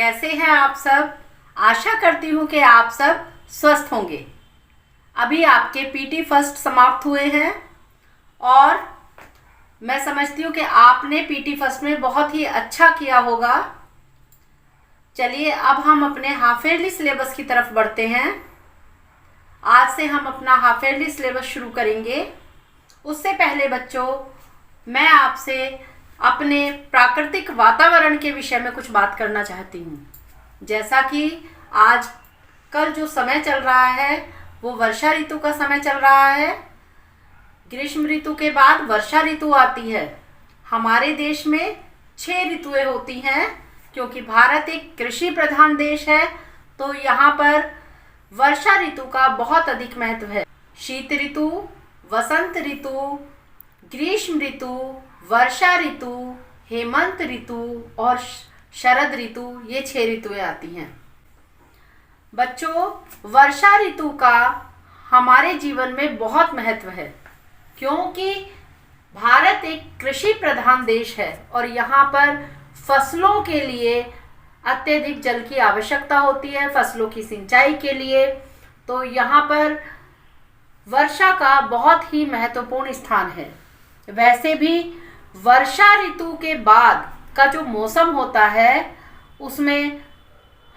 कैसे हैं आप सब। आशा करती हूँ कि आप सब स्वस्थ होंगे। अभी आपके पीटी फर्स्ट समाप्त हुए हैं और मैं समझती हूँ कि आपने पीटी फर्स्ट में बहुत ही अच्छा किया होगा। चलिए अब हम अपने हाफ ईयरली सिलेबस की तरफ बढ़ते हैं। आज से हम अपना हाफ ईयरली सिलेबस शुरू करेंगे। उससे पहले बच्चों, मैं आपसे अपने प्राकृतिक वातावरण के विषय में कुछ बात करना चाहती हूँ। जैसा कि आज कल जो समय चल रहा है वो वर्षा ऋतु का समय चल रहा है। ग्रीष्म ऋतु के बाद वर्षा ऋतु आती है। हमारे देश में 6 ऋतुएं होती हैं क्योंकि भारत एक कृषि प्रधान देश है, तो यहाँ पर वर्षा ऋतु का बहुत अधिक महत्व है। शीत ऋतु, वसंत ऋतु, ग्रीष्म ऋतु, वर्षा ऋतु, हेमंत ऋतु और शरद ऋतु, ये 6 ऋतुएं आती हैं। बच्चों, वर्षा ऋतु का हमारे जीवन में बहुत महत्व है क्योंकि भारत एक कृषि प्रधान देश है और यहाँ पर फसलों के लिए अत्यधिक जल की आवश्यकता होती है, फसलों की सिंचाई के लिए। तो यहाँ पर वर्षा का बहुत ही महत्वपूर्ण स्थान है। वैसे भी वर्षा ऋतु के बाद का जो मौसम होता है उसमें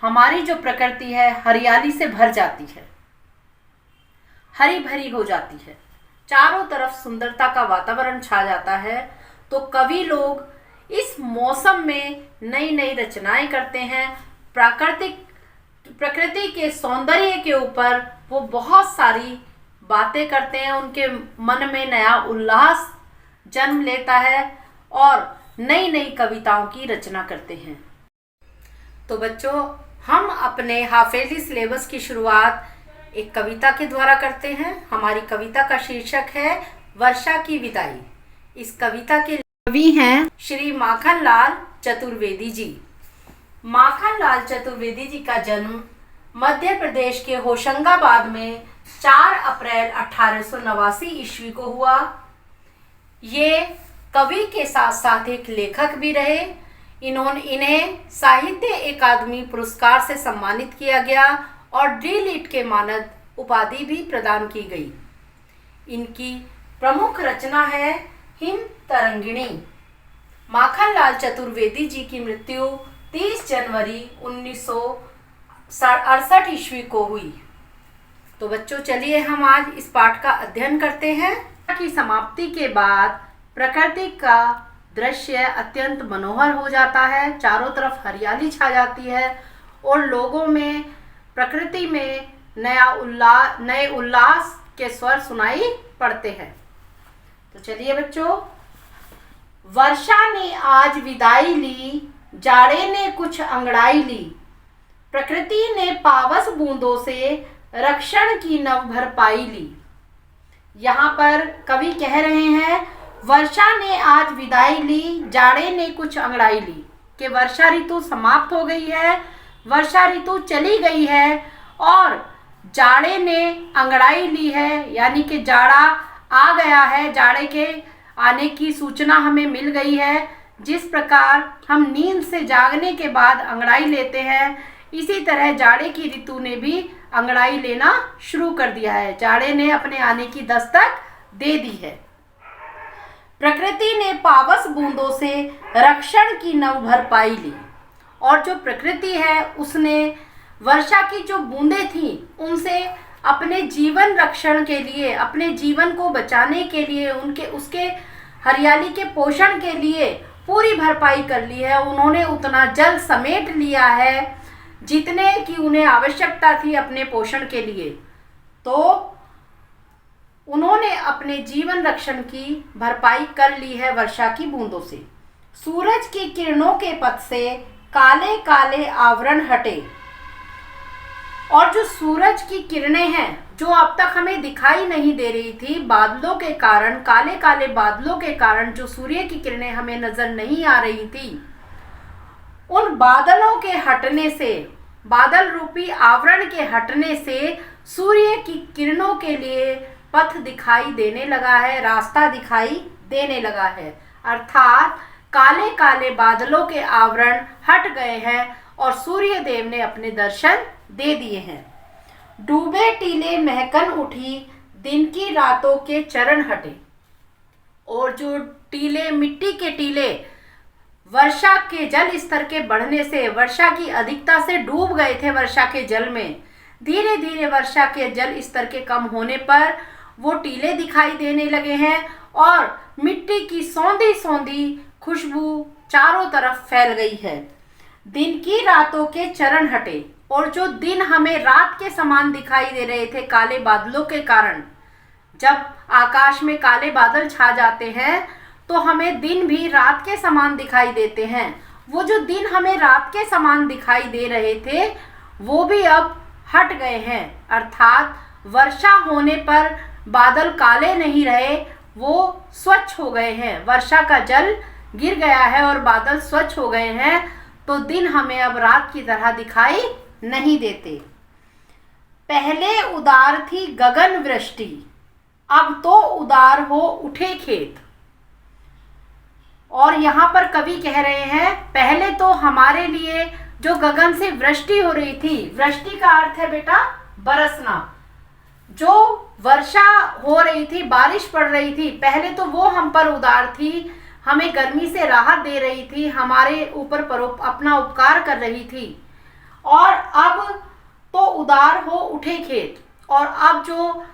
हमारी जो प्रकृति है हरियाली से भर जाती है, हरी भरी हो जाती है, चारों तरफ सुंदरता का वातावरण छा जाता है। तो कवि लोग इस मौसम में नई नई रचनाएं करते हैं। प्रकृति के सौंदर्य के ऊपर वो बहुत सारी बातें करते हैं। उनके मन में नया उल्लास जन्म लेता है और नई नई कविताओं की रचना करते हैं। तो बच्चों, हम अपने हाफ ईयरली सिलेबस की शुरुआत एक कविता के द्वारा करते हैं। हमारी कविता का शीर्षक है वर्षा की विदाई। इस कविता के कवि हैं श्री माखनलाल चतुर्वेदी जी। माखनलाल चतुर्वेदी जी का जन्म मध्य प्रदेश के होशंगाबाद में 4 अप्रैल 1889 ईस्वी को हुआ। ये कवि के साथ साथ एक लेखक भी रहे। इन्हें साहित्य अकादमी पुरस्कार से सम्मानित किया गया और डी.लिट के मानद उपाधि भी प्रदान की गई। इनकी प्रमुख रचना है हिम तरंगिणी। माखनलाल चतुर्वेदी जी की मृत्यु 30 जनवरी 1968 ईस्वी को हुई। तो बच्चों, चलिए हम आज इस पाठ का अध्ययन करते हैं। की समाप्ति के बाद प्रकृति का दृश्य अत्यंत मनोहर हो जाता है, चारों तरफ हरियाली छा जाती है और लोगों में, प्रकृति में नए उल्लास के स्वर सुनाई पड़ते हैं। तो चलिए बच्चों, वर्षा ने आज विदाई ली, जाड़े ने कुछ अंगड़ाई ली, प्रकृति ने पावस बूंदों से रक्षण की नव भरपाई ली। यहाँ पर कवि कह रहे हैं वर्षा ने आज विदाई ली, जाड़े ने कुछ अंगड़ाई ली, कि वर्षा ऋतु समाप्त हो गई है, वर्षा ऋतु चली गई है और जाड़े ने अंगड़ाई ली है, यानी कि जाड़ा आ गया है, जाड़े के आने की सूचना हमें मिल गई है। जिस प्रकार हम नींद से जागने के बाद अंगड़ाई लेते हैं, इसी तरह जाड़े की ऋतु ने भी अंगड़ाई लेना शुरू कर दिया है। जाड़े ने अपने आने की दस्तक दे दी है। प्रकृति ने पावस बूंदों से रक्षण की नव भरपाई ली, और जो प्रकृति है उसने वर्षा की जो बूंदें थीं उनसे अपने जीवन रक्षण के लिए, अपने जीवन को बचाने के लिए, उसके हरियाली के पोषण के लिए पूरी भरपाई कर ली है। उन्होंने उतना जल समेट लिया है जितने की उन्हें आवश्यकता थी अपने पोषण के लिए। तो उन्होंने अपने जीवन रक्षण की भरपाई कर ली है वर्षा की बूंदों से। सूरज की किरणों के पथ से काले काले आवरण हटे, और जो सूरज की किरणें हैं जो अब तक हमें दिखाई नहीं दे रही थी, बादलों के कारण, काले काले बादलों के कारण जो सूर्य की किरणें हमें नजर नहीं आ रही थी, उन बादलों के हटने से, बादल रूपी आवरण के हटने से सूर्य की किरणों के लिए पथ दिखाई देने लगा है, रास्ता दिखाई देने लगा है। अर्थात काले काले बादलों के आवरण हट गए हैं और सूर्य देव ने अपने दर्शन दे दिए हैं। डूबे टीले महकन उठी, दिन की रातों के चरण हटे। और जो टीले, मिट्टी के टीले वर्षा के जल स्तर के बढ़ने से, वर्षा की अधिकता से डूब गए थे वर्षा के जल में, धीरे धीरे वर्षा के जल स्तर के कम होने पर वो टीले दिखाई देने लगे हैं और मिट्टी की सौंधी सौंधी खुशबू चारों तरफ फैल गई है। दिन की रातों के चरण हटे, और जो दिन हमें रात के समान दिखाई दे रहे थे काले बादलों के कारण, जब आकाश में काले बादल छा जाते हैं तो हमें दिन भी रात के समान दिखाई देते हैं। वो जो दिन हमें रात के समान दिखाई दे रहे थे वो भी अब हट गए हैं, अर्थात वर्षा होने पर बादल काले नहीं रहे, वो स्वच्छ हो गए हैं। वर्षा का जल गिर गया है और बादल स्वच्छ हो गए हैं, तो दिन हमें अब रात की तरह दिखाई नहीं देते। पहले उदार थी गगन वृष्टि, अब तो उदार हो उठे खेत। और यहाँ पर कवि कह रहे हैं, पहले तो हमारे लिए जो गगन से वृष्टि हो रही थी, वृष्टि का अर्थ है बेटा बरसना, जो वर्षा हो रही थी, बारिश पड़ रही थी, पहले तो वो हम पर उदार थी, हमें गर्मी से राहत दे रही थी, हमारे ऊपर अपना उपकार कर रही थी। और अब तो उदार हो उठे खेत, और अब जो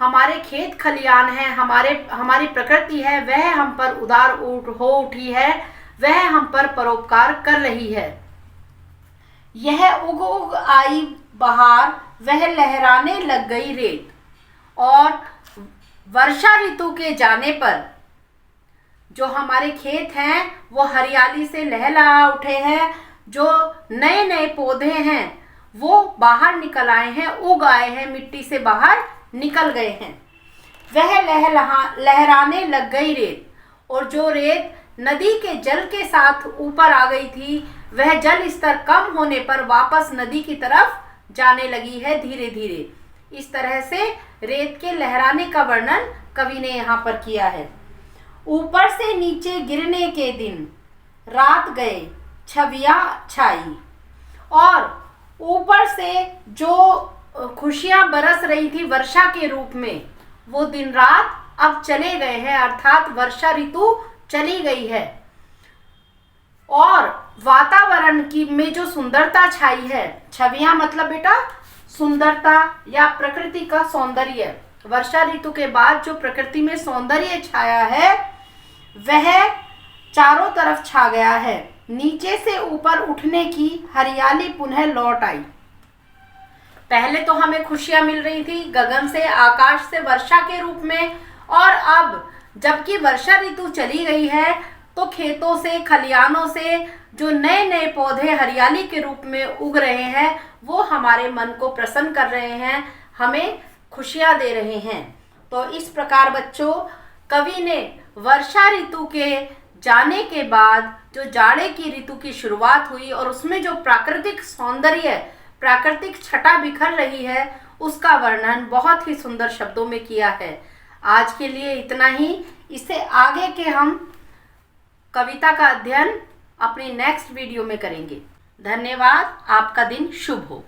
हमारे खेत खलियान है, हमारी प्रकृति है, वह हम पर उदार हो उठी है, वह हम पर परोपकार कर रही है। यह उग उग आई बहार, वह लहराने लग गई रेत। और वर्षा ऋतु के जाने पर जो हमारे खेत हैं वो हरियाली से लहलहा उठे हैं, जो नए नए पौधे हैं वो बाहर निकल आए हैं, उग आए हैं, मिट्टी से बाहर निकल गए हैं। वह लहराने लग गई रेत, और जो रेत नदी के जल के साथ ऊपर आ गई थी, वह जल स्तर कम होने पर वापस नदी की तरफ जाने लगी है धीरे धीरे। इस तरह से रेत के लहराने का वर्णन कवि ने यहाँ पर किया है। ऊपर से नीचे गिरने के दिन, रात गए छवियां छाई। और ऊपर से जो खुशियां बरस रही थी वर्षा के रूप में, वो दिन रात अब चले गए हैं, अर्थात वर्षा ऋतु चली गई है। और वातावरण की में जो सुंदरता छाई है, छवियां मतलब बेटा सुंदरता या प्रकृति का सौंदर्य, वर्षा ऋतु के बाद जो प्रकृति में सौंदर्य छाया है वह चारों तरफ छा गया है। नीचे से ऊपर उठने की हरियाली पुनः लौट आई। पहले तो हमें खुशियां मिल रही थी गगन से, आकाश से, वर्षा के रूप में, और अब जबकि वर्षा ऋतु चली गई है तो खेतों से, खलियानों से जो नए नए पौधे हरियाली के रूप में उग रहे हैं वो हमारे मन को प्रसन्न कर रहे हैं, हमें खुशियां दे रहे हैं। तो इस प्रकार बच्चों, कवि ने वर्षा ऋतु के जाने के बाद जो जाड़े की ऋतु की शुरुआत हुई और उसमें जो प्राकृतिक सौंदर्य, प्राकृतिक छटा बिखर रही है, उसका वर्णन बहुत ही सुंदर शब्दों में किया है। आज के लिए इतना ही। इससे आगे के हम कविता का अध्ययन अपनी नेक्स्ट वीडियो में करेंगे। धन्यवाद। आपका दिन शुभ हो।